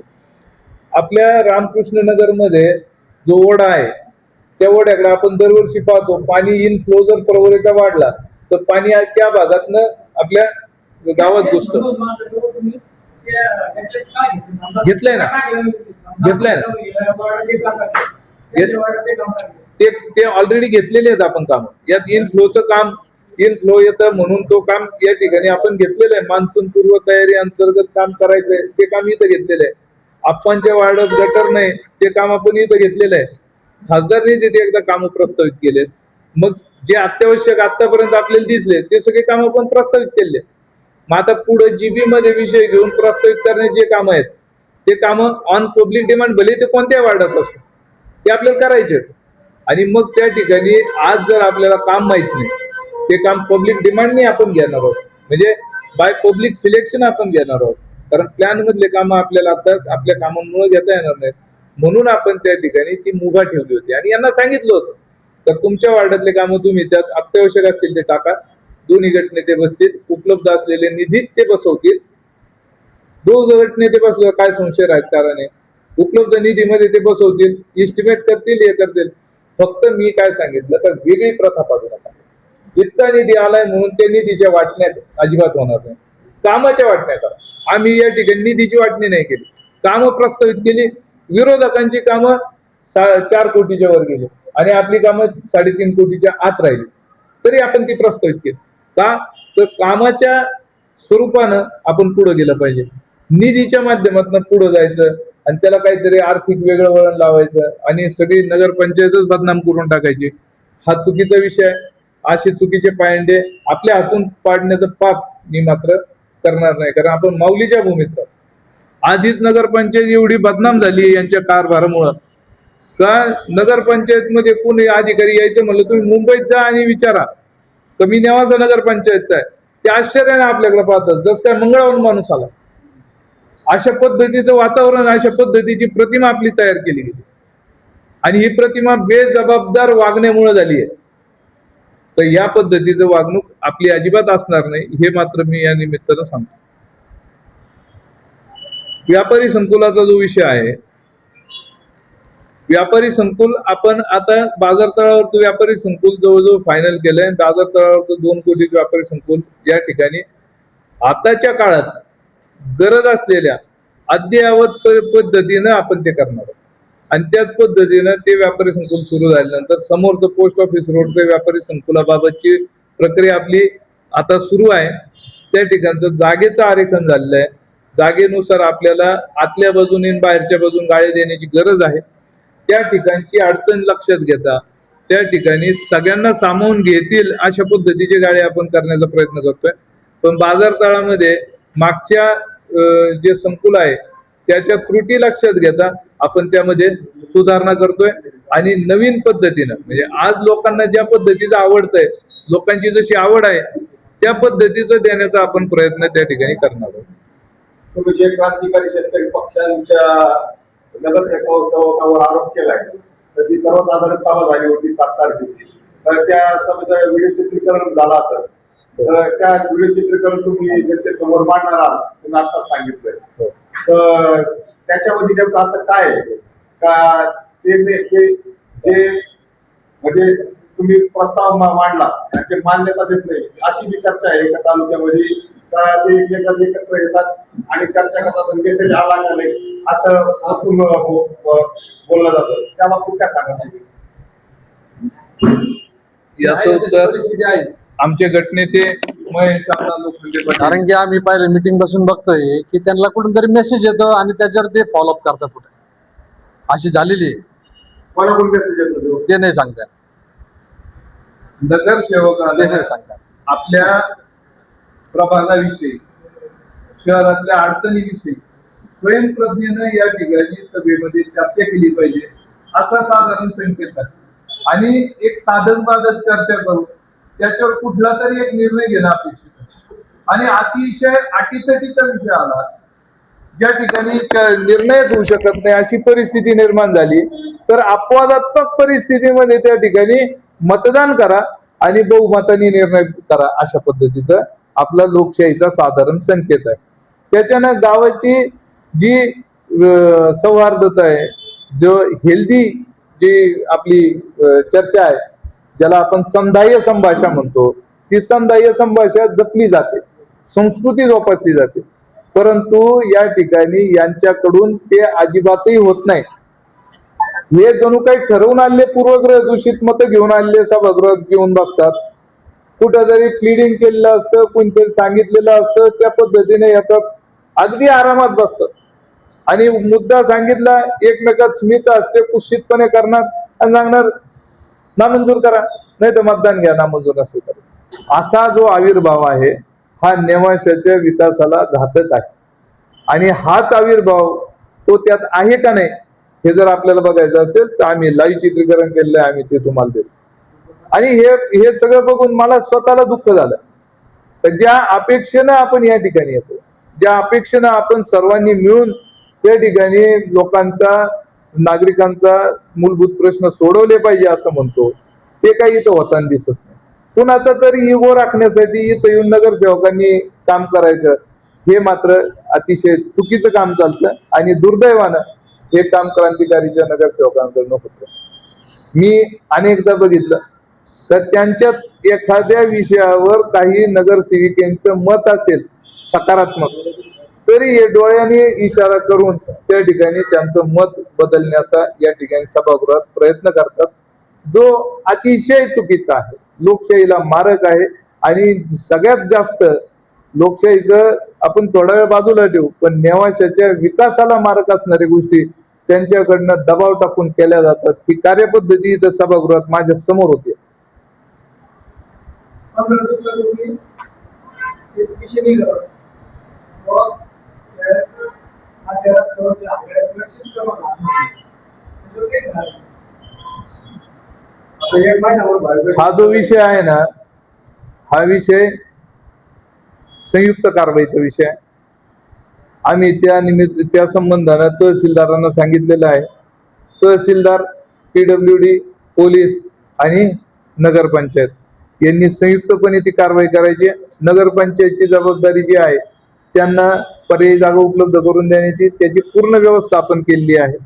आपल्या रामकृष्ण नगर मध्ये जो ओढा आहे त्या ओढ्याकडे आपण दरवर्षी पाहतो पाणी इनफ्लो जर परवरीचा वाढला तर पाणी त्या भागातनं आपल्या गावात घुसतं. घेतलंय ना ते ऑलरेडी घेतलेले आहेत आपण काम. यात इनफ्लोचं काम इनफ्लो येतं म्हणून तो काम या ठिकाणी आपण घेतलेलं आहे. मान्सून पूर्व तयारी अंतर्गत काम करायचंय ते काम इथं घेतलेलं आहे. आप्पांच्या वार्डात गटर नाही ते काम आपण इथं घेतलेलं आहे. खासदारने तिथे एकदा काम प्रस्तावित केलेत. मग जे अत्यावश्यक आतापर्यंत आपल्याला दिसले ते सगळे काम आपण प्रस्तावित केले. मग आता पुढे GB मध्ये विषय घेऊन प्रस्तावित करण्याचे जे काम आहेत ते काम ऑन पब्लिक डिमांड भले ते कोणत्या वार्डात असो ते आपल्याला करायचे. आणि मग त्या ठिकाणी आज जर आपल्याला काम माहित नाही ते काम पब्लिक डिमांडने आपण घेणार आहोत म्हणजे बाय पब्लिक सिलेक्शन आपण घेणार आहोत. कारण प्लॅन मधले काम आपल्याला आता आपल्या कामांमुळे घेता येणार नाहीत म्हणून आपण त्या ठिकाणी ती मुभा ठेवली होती आणि यांना सांगितलं होतं तर तुमच्या वार्डातले कामं तुम्ही त्यात अत्यावश्यक असतील ते टाका. दोन्ही गटनेते बसतील, उपलब्ध असलेले निधीत ते बसवतील. दोन गटनेते बसल्यावर काय संशय राजकारण आहे. उपलब्ध निधीमध्ये ते बसवतील, इस्टिमेट करतील, हे करतील. फक्त मी काय सांगितलं तर वेगळी प्रथा पाडू नका. इतका निधी आलाय म्हणून त्या निधीच्या वाटण्यात अजिबात होणार नाही. कामाच्या वाटण्या करा. आम्ही या ठिकाणी निधीची वाटणी नाही केली, कामं प्रस्तावित केली. विरोधकांची कामं 4 कोटीच्या वर गेली आणि आपली कामं 3.5 कोटीच्या आत राहिली, तरी आपण ती प्रस्तावित केली. का तर कामाच्या स्वरूपानं आपण पुढे गेलं पाहिजे. निधीच्या माध्यमातून पुढे जायचं आणि त्याला काहीतरी आर्थिक वेगळं वळण लावायचं आणि सगळी नगरपंचायतच बदनाम करून टाकायची, हा चुकीचा विषय आहे. असे चुकीचे पायंडे आपल्या हातून पाडण्याचं पाप मी मात्र करणार नाही, कारण आपण माऊलीच्या भूमीत राहतो. आधीच नगरपंचायत एवढी बदनाम झाली यांच्या कारभारामुळं का नगरपंचायत मध्ये कोणी अधिकारी यायचं म्हणलं तुम्ही मुंबईत जा आणि विचारा, कमी नेवासा नगरपंचायतचा आहे, ते आश्चर्याने आपल्याकडे पाहतात जसं काय मंगळावरून माणूस आला. अशा पद्धतीचं वातावरण, अशा पद्धतीची प्रतिमा आपली तयार केली गेली आणि ही प्रतिमा बेजबाबदार वागण्यामुळे झाली आहे. तर या पद्धतीचं वागणूक आपली अजिबात असणार नाही, हे मात्र मी या निमित्तानं सांगतो. व्यापारी संकुलाचा जो विषय आहे, व्यापारी संकुल आपण आता बाजार तळावरचं व्यापारी संकुल जवळजवळ फायनल केलंय. बाजार तळावरचं 2 कोटीचं व्यापारी संकुल या ठिकाणी आताच्या काळात गरज असलेल्या अद्ययावत पद्धतीनं आपण ते करणार आहोत. आणि त्याच पद्धतीनं ते व्यापारी संकुल सुरू झाल्यानंतर समोरचं पोस्ट ऑफिस रोडचं व्यापारी संकुलाबाबतची प्रक्रिया आपली आता सुरू आहे. त्या ठिकाणचं जागेचं आरेखन झालेलं आहे. जागेनुसार आपल्याला आतल्या बाजूने आणि बाहेरच्या बाजून गाळे देण्याची गरज आहे. त्या ठिकाणची अडचण लक्षात घेता त्या ठिकाणी सगळ्यांना सामावून घेतील अशा पद्धतीचे गाळे आपण करण्याचा प्रयत्न करतोय. पण बाजार तळामध्ये मागच्या जे संकुल आहे त्याच्या त्रुटी लक्षात घेता आपण त्यामध्ये सुधारणा करतोय आणि नवीन पद्धतीनं, म्हणजे आज लोकांना ज्या पद्धतीचं आवडतंय, लोकांची जशी आवड आहे त्या पद्धतीचं देण्याचा आपण प्रयत्न त्या ठिकाणी करणार आहोत.
तुम्ही जे क्रांतिकारी शेतकरी पक्षांच्या नगरसेवकावर आरोप केलाय, तर जी सर्वसाधारण सभा झाली होती 7 तारखेची, तर त्या सभेचं व्हिडिओ चित्रीकरण झालं असेल, तर त्या व्हिडिओ चित्रीकरण तुम्ही जनतेसमोर मांडणार आहात, तुम्ही आता सांगितलंय. तर त्याच्यामध्ये नेमकं असं काय आहे का ते जे म्हणजे तुम्ही प्रस्ताव मांडला आणि ते मान्यता देत नाही, अशी बी चर्चा आहे का तालुक्यामध्ये? का ते एकत्र येतात आणि चर्चा करतात, मेसेज आला का नाही असं बोललं जातं, त्या बाबतीत काय सांगा?
याचं उत्तर आमचे गटनेते महेश अण्णा लोखंडे पाटील,
कारण की आम्ही पहिले मीटिंग बसून बघतोय की त्यांना कुठून तरी मेसेज येतो आणि त्याच्यावर ते फॉलोअप करतात. कुठे अशी झालेली आहे,
कोणाकडून मेसेज येतो
ते नाही सांगतात.
नगरसेवकांना
ते नाही सांगतात.
आपल्या प्रभागाविषयी, शहरातल्या अडचणीविषयी स्वयंप्रज्ञेनं या ठिकाणी सभेमध्ये चर्चा केली पाहिजे, असा साधारण संकेत आहे. आणि एक साधनबाधक चर्चा करून त्याच्यावर कुठला तरी एक निर्णय घेणं अपेक्षित आहे. आणि अतिशय अटीतटीचा विषय आला, ज्या ठिकाणी निर्णयच होऊ शकत नाही अशी परिस्थिती निर्माण झाली, तर अपवादात्मक परिस्थितीमध्ये त्या ठिकाणी मतदान करा आणि बहुमताने निर्णय करा, अशा पद्धतीचा आपला लोकशाहीचा साधारण संकेत आहे. त्याच्यानं गावाची जी सौहार्दता आहे, जो हेल्दी जी आपली चर्चा आहे, ज्याला आपण समदाय संभाषा म्हणतो, ती समदाय संभाषा जपली जाते, संस्कृती जोपासली जाते. परंतु या ठिकाणी यांच्याकडून ते अजिबातही होत नाही. हे जणू काही ठरवून आले, पूर्वग्रह दूषित मतं घेऊन आलेले सभागृहात घेऊन बसतात. कुठंतरी प्लीडिंग केलेलं असतं, कोणतरी सांगितलेलं असतं, त्या पद्धतीने येतात, अगदी आरामात बसतात आणि मुद्दा सांगितला एकमेकात स्मित असते, कुशीतपणे करणार आणि सांगणार नामंजूर करा, नाही तर मतदान घ्या, नामंजूर असेल करा. असा जो आविर्भाव आहे हा नेवाशाच्या विकासाला घातक आहे. आणि हाच आविर्भाव तो त्यात आहे का नाही हे जर आपल्याला बघायचं असेल तर आम्ही लाईव्ह चित्रीकरण केलेलं आहे, आम्ही ते तुम्हाला देतो. आणि हे सगळं बघून मला स्वतःला दुःख झालं. तर ज्या अपेक्षेनं आपण या ठिकाणी येतो, ज्या अपेक्षेनं आपण सर्वांनी मिळून त्या ठिकाणी लोकांचा, नागरिकांचा मूलभूत प्रश्न सोडवले पाहिजे असं म्हणतो, ते काही इथं होताना दिसत नाही. कुणाचा तरी इगो राखण्यासाठी इथं येऊन नगरसेवकांनी काम करायचं, हे मात्र अतिशय चुकीचं काम चालतं आणि दुर्दैवानं हे काम क्रांतिकारीच्या नगरसेवकांकडून होतं. मी अनेकदा बघितलं तर त्यांच्यात एखाद्या विषयावर काही नगरसेविकांचं मत असेल सकारात्मक, तरी हे डोळ्याने इशारा करून त्या ठिकाणी त्यांचं मत बदलण्याचा या ठिकाणी सभागृहात प्रयत्न करतात, जो अतिशय चुकीचा आहे, लोकशाहीला मारक आहे. आणि सगळ्यात जास्त लोकशाहीचं आपण थोडा वेळ बाजूला ठेवू, पण नेवाशाच्या विकासाला मारक असणाऱ्या गोष्टी त्यांच्याकडनं दबाव टाकून केल्या जातात. ही कार्यपद्धती इथं सभागृहात माझ्या समोर होती.
आपण दुसऱ्या गोष्टी एक विषय निघाला मग हा त्याला सर्व आपल्याला सुरक्षित क्रमांक म्हणजे काय झालं आता एक महिन्यावर
हा जो विषय आहे ना, हा विषय संयुक्त कारवाईचा विषय आहे. आम्ही त्या संबंधानं तहसीलदारांना सांगितलेलं आहे. तहसीलदार, PWD, पोलीस आणि नगरपंचायत यांनी संयुक्तपणे ती कारवाई करायची. नगरपंचायतची जबाबदारी जी आहे, त्यांना पर्यायी जागा उपलब्ध करून देण्याची, त्याची पूर्ण व्यवस्था आपण केलेली आहे.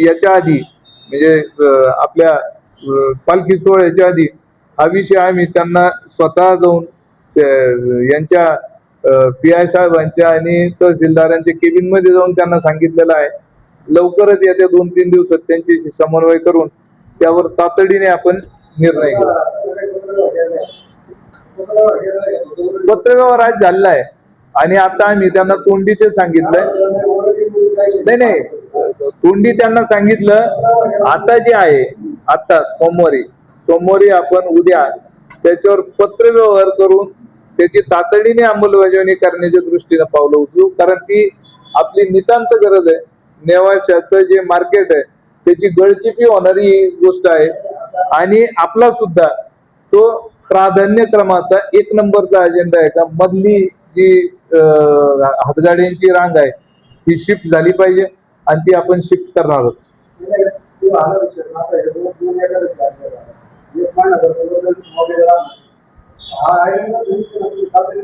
याच्या आधी म्हणजे आपल्या पालखी सोहळ्याच्या आधी हा विषय आम्ही त्यांना स्वतः जाऊन यांच्या PI साहेबांच्या आणि तहसीलदारांच्या केबिन मध्ये जाऊन त्यांना सांगितलेलं आहे. लवकरच येत्या 2-3 दिवसात त्यांच्याशी समन्वय करून त्यावर तातडीने आपण निर्णय घेऊ. पत्रव्यवहार आज झालेला आहे आणि आता आम्ही त्यांना तोंडी ते सांगितलंय. नाही, तोंडी त्यांना सांगितलं आता जे आहे, आता सोमवारी आपण उद्या त्याच्यावर पत्रव्यवहार करून त्याची तातडीने अंमलबजावणी करण्याच्या दृष्टीने पावलं उचलू. कारण ती आपली नितांत गरज आहे. नेवाशाचं जे मार्केट आहे त्याची गळचिपी होणारी ही गोष्ट आहे. आणि आपला सुद्धा तो प्राधान्यक्रमाचा 1 नंबरचा अजेंडा आहे का मधली जी हातगाड्यांची रांग आहे ती शिफ्ट झाली पाहिजे आणि ती आपण शिफ्ट करणारच.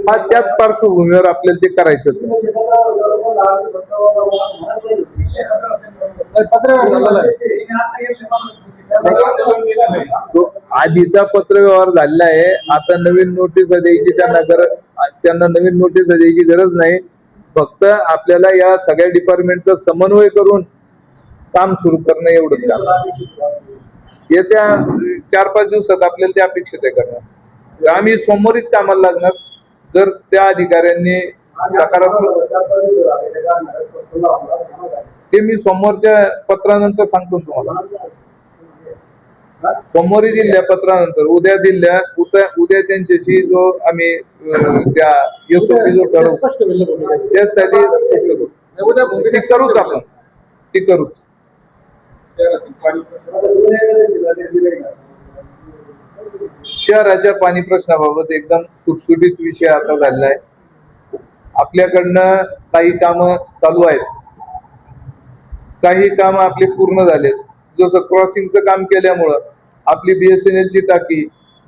हा त्याच पार्श्वभूमीवर आपल्याला ते करायचंच आहे. तो आधीचा पत्रव्यवहार झालेला आहे. आता नवीन नोटीस द्यायची त्यांना नवीन नोटीस द्यायची गरज नाही. फक्त आपल्याला या सगळ्या डिपार्टमेंटचा समन्वय करून काम सुरू करणं एवढंच काम. येत्या 4-5 दिवसात आपल्याला ते अपेक्षित आहे करणं. आम्ही सोमवारीच कामाला लागणार जर त्या अधिकाऱ्यांनी सकारात्मक. ते मी सोमवारच्या पत्रानंतर सांगतो तुम्हाला. सोमवारी दिल्या पत्रानंतर उद्या त्यांच्याशी जो आम्ही त्या SOP जो ठरवू त्यासाठी स्पष्ट करू. ती करूच आपण, ती करूच. शहराच्या पाणी प्रश्नाबाबत एकदम सुटसुटीत विषय आता झालेला आहे. आपल्याकडनं काही कामं चालू आहेत, काही कामं आपली पूर्ण झालेत. जसं क्रॉसिंगचं काम केल्यामुळं आपली BSNL ची टाकी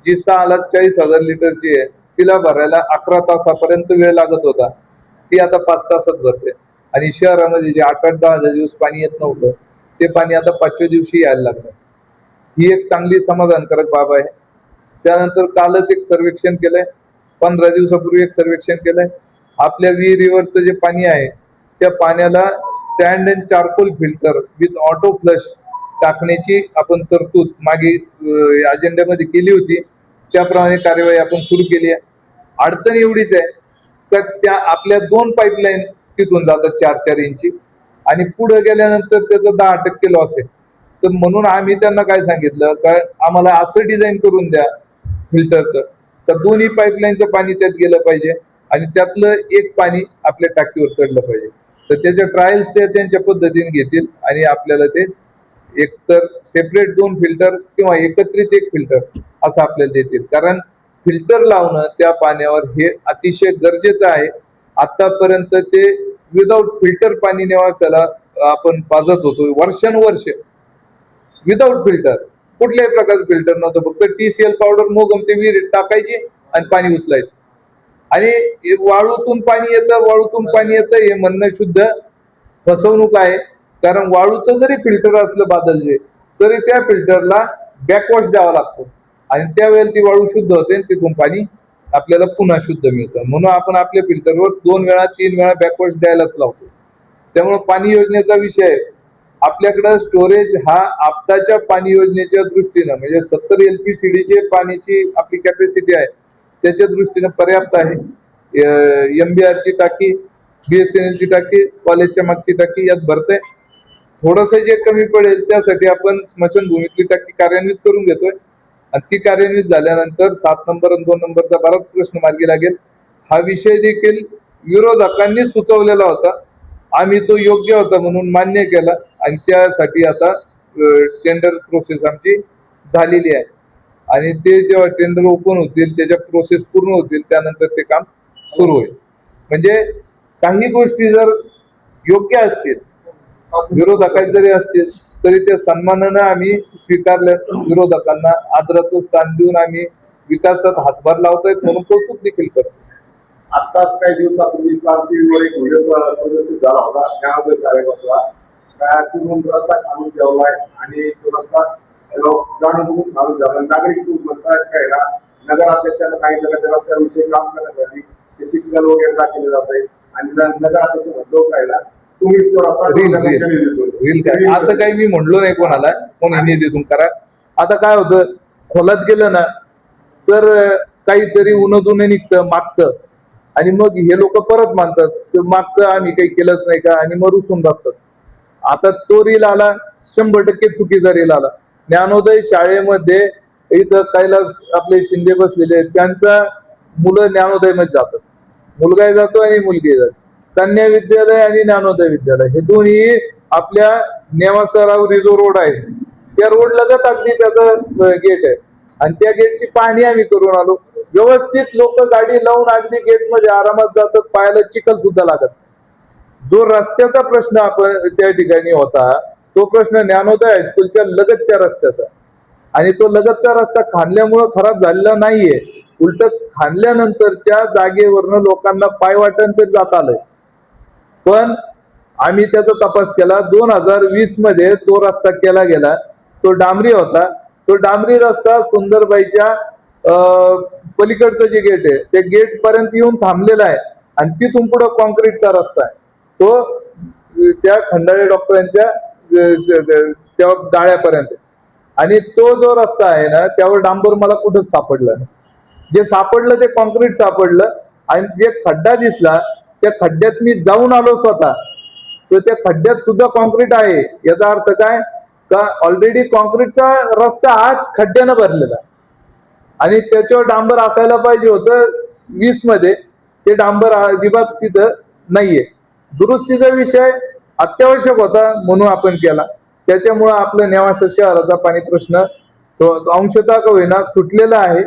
जी 6,40,000 लिटरची आहे तिला भरायला 11 तासापर्यंत वेळ लागत होता, ती आता 5 तासात भरते. आणि शहरामध्ये जे 8-10 दिवस पाणी येत नव्हतं ते पाणी आता 5व्या दिवशी यायला लागलं. ही एक चांगली समाधानकारक बाब आहे. त्यानंतर कालच एक सर्वेक्षण केलंय, 15 दिवसापूर्वी एक सर्वेक्षण केलंय. आपल्या विहिरीवरचं जे पाणी आहे त्या पाण्याला sand and charcoal filter with auto flush टाकण्याची आपण तरतूद मागे अजेंड्यामध्ये केली होती. त्याप्रमाणे कार्यवाही आपण सुरू केली आहे. अडचण एवढीच आहे तर त्या आपल्या 2 पाईपलाईन तिथून जातात 4-4 इंची आणि पुढे गेल्यानंतर त्याचं 10% लॉस आहे. तर म्हणून आम्ही त्यांना काय सांगितलं का आम्हाला असं डिझाईन करून द्या फिल्टरचं तर दोन्ही पाईपलाईनचं पाणी त्यात गेलं पाहिजे आणि त्यातलं एक पाणी आपल्या टाकीवर चढलं पाहिजे. तर त्याच्या ट्रायल्स ते त्यांच्या पद्धतीने घेतील आणि आपल्याला ते एकतर सेपरेट 2 फिल्टर किंवा एकत्रित 1 फिल्टर असं आपल्याला देतील. कारण फिल्टर लावणं त्या पाण्यावर हे अतिशय गरजेचं आहे. आतापर्यंत ते विदाऊट फिल्टर पाणी नेवासाला आपण पाजत होतो वर्षानुवर्ष. विदाऊट फिल्टर कुठल्याही प्रकारचं फिल्टर नव्हतं, फक्त TCL पावडर मोगम ते विहिरीत टाकायची आणि पाणी उचलायचे. आणि वाळूतून पाणी येतं हे म्हणणं शुद्ध फसवणूक आहे. कारण वाळूचं जरी फिल्टर असलं बादलचे तरी त्या फिल्टरला बॅकवॉश द्यावा लागतो. आणि त्यावेळेला ती वाळू शुद्ध होते आणि तिथून पाणी आपल्याला पुन्हा शुद्ध मिळतं. म्हणून आपण आपल्या फिल्टरवर 2 वेळा 3 वेळा बॅकवॉश द्यायलाच लावतो. त्यामुळे पाणी योजनेचा विषय आपल्याकडं स्टोरेज हा आपदाच्या पाणी योजनेच्या दृष्टीनं म्हणजे 70 LPCD जे पाण्याची आपली कॅपॅसिटी आहे त्याच्या दृष्टीनं पर्याप्त आहे. MBR ची टाकी, BSNL ची टाकी, कॉलेजच्या मागची टाकी यात भरते. थोडस जे कमी पडेल त्यासाठी आपण स्मशानभूमीतली टाकी कार्यान्वित करून घेतोय आणि ती कार्यान्वित झाल्यानंतर 7 नंबर आणि 2 नंबरचा बराच प्रश्न मार्गी लागेल. हा विषय देखील विरोधकांनी सुचवलेला होता. आम्ही तो योग्य होता म्हणून मान्य केला आणि त्यासाठी आता टेंडर प्रोसेस आमची झालेली आहे आणि ते जेव्हा टेंडर ओपन होतील त्याच्या प्रोसेस पूर्ण होतील त्यानंतर ते काम सुरू होईल. म्हणजे काही गोष्टी जर योग्य असतील विरोधकाचे जरी असतील तरी त्या सन्मानानं आम्ही स्वीकारल्या. विरोधकांना आदराचं स्थान देऊन आम्ही विकासात हातभार लावतायत म्हणून कौतुक देखील करतो.
आत्ताच काही दिवसापूर्वी टीव्हीवर एक व्हिडिओ प्रदर्शित झाला होता त्यामध्ये शाळेपासला तिथून रस्ता खालून ठेवलाय आणि तो रस्ता जाणून खालून ठेवला. नागरिक म्हणतात काय ना नगराध्यक्षांना सांगितलं का त्या रस्त्याविषयी काम करण्यासाठी ते चिखल वगैरे दाखवले जात आहे आणि नगराध्यक्ष म्हणतो काय ना तुम्हीच तो रस्ता
असं काही मी म्हणलो नाही कोणाला कोणी निधीतून करा. आता काय होतं खोलात गेलं ना तर काहीतरी उन्हं निघतं मागचं आणि मग हे लोक परत मानतात मागचं आम्ही काही केलंच नाही का आणि मग रुसून बसतात. आता तो रील आला 100% चुकीचा रील आला. ज्ञानोदय शाळेमध्ये इथं कैलास आपले शिंदे बसलेले आहेत त्यांचा मुलं ज्ञानोदय मध्ये जातात. मुलगाही जातो आणि मुलगी जाते. कन्या विद्यालय आणि ज्ञानोदय विद्यालय हे दोन्ही आपल्या नेवासराव रिझो रोड आहे त्या रोड लगत अगदी त्याचं गेट आहे आणि त्या गेटची पाहणी आम्ही करून आलो. व्यवस्थित लोक गाडी लावून अगदी गेट मध्ये आरामात जातात. पायाला चिखल सुद्धा लागत. जो रस्त्याचा प्रश्न आपण त्या ठिकाणी होता तो प्रश्न ज्ञानोदय हायस्कूलच्या लगतच्या रस्त्याचा आणि तो लगतचा रस्ता खांदल्यामुळे खराब झालेला नाहीये. उलट खांदल्यानंतरच्या जागेवरनं लोकांना पाय वाटण तर जात आलंय. पण आम्ही त्याचा तपास केला. 2020 मध्ये तो रस्ता केला गेला. तो डांबरी होता. तो डांबरी रस्ता सुंदरबाईच्या पलीकडचं जे गेट आहे ते गेट पर्यंत येऊन थांबलेला आहे आणि तिथून पुढे कॉन्क्रीटचा रस्ता आहे. तो त्या खंडाळे डॉक्टरांच्या त्या गाळ्यापर्यंत आणि तो जो रस्ता आहे ना त्यावर डांबर मला कुठंच सापडलं नाही. जे सापडलं ते कॉन्क्रीट सापडलं आणि जे खड्डा दिसला त्या खड्ड्यात मी जाऊन आलो स्वतः. तर त्या खड्ड्यात सुद्धा कॉन्क्रीट आहे. याचा अर्थ काय का ऑलरेडी कॉन्क्रीटचा रस्ता आज खड्ड्यानं भरलेला आणि त्याच्यावर डांबर असायला पाहिजे होतं 20 मध्ये. ते डांबर अजिबात तिथं नाहीये. दुरुस्तीचा विषय अत्यावश्यक होता म्हणून आपण केला. त्याच्यामुळं आपलं नेवासा शहराचा पाणी प्रश्न तो अंशतः का होईना सुटलेला आहे.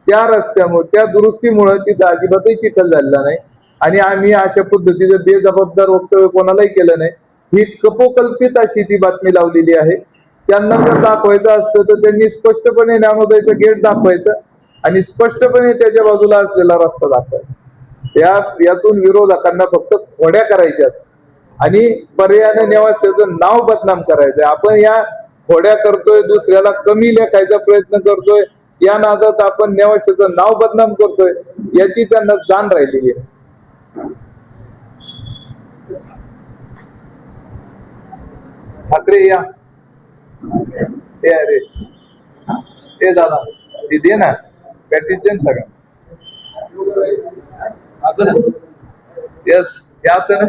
त्या रस्त्यामुळे त्या दुरुस्तीमुळे तिथं अजिबातही चिखल झालेला नाही आणि आम्ही अशा पद्धतीचं बेजबाबदार वक्तव्य कोणालाही केलं नाही. ही कपोकल्पित अशी ती बातमी लावलेली आहे. त्यांना जर दाखवायचं असतं तर त्यांनी स्पष्टपणे ज्ञानोदयचं गेट दाखवायचं आणि स्पष्टपणे त्याच्या बाजूला असलेला रस्ता दाखवायचा. यातून विरोधकांना फक्त खोड्या करायच्यात आणि पर्यायाने नेवास्याचं नाव बदनाम करायचंय. आपण या खोड्या करतोय, दुसऱ्याला कमी लेखायचा प्रयत्न करतोय, या नादात आपण नेवास्याचं नाव बदनाम करतोय याची त्यांना जाण राहिलेली आहे. ठाकरे या ते अरे ते दादा ते दे ना पॅकेज दे ना सगळं. यस या असं ना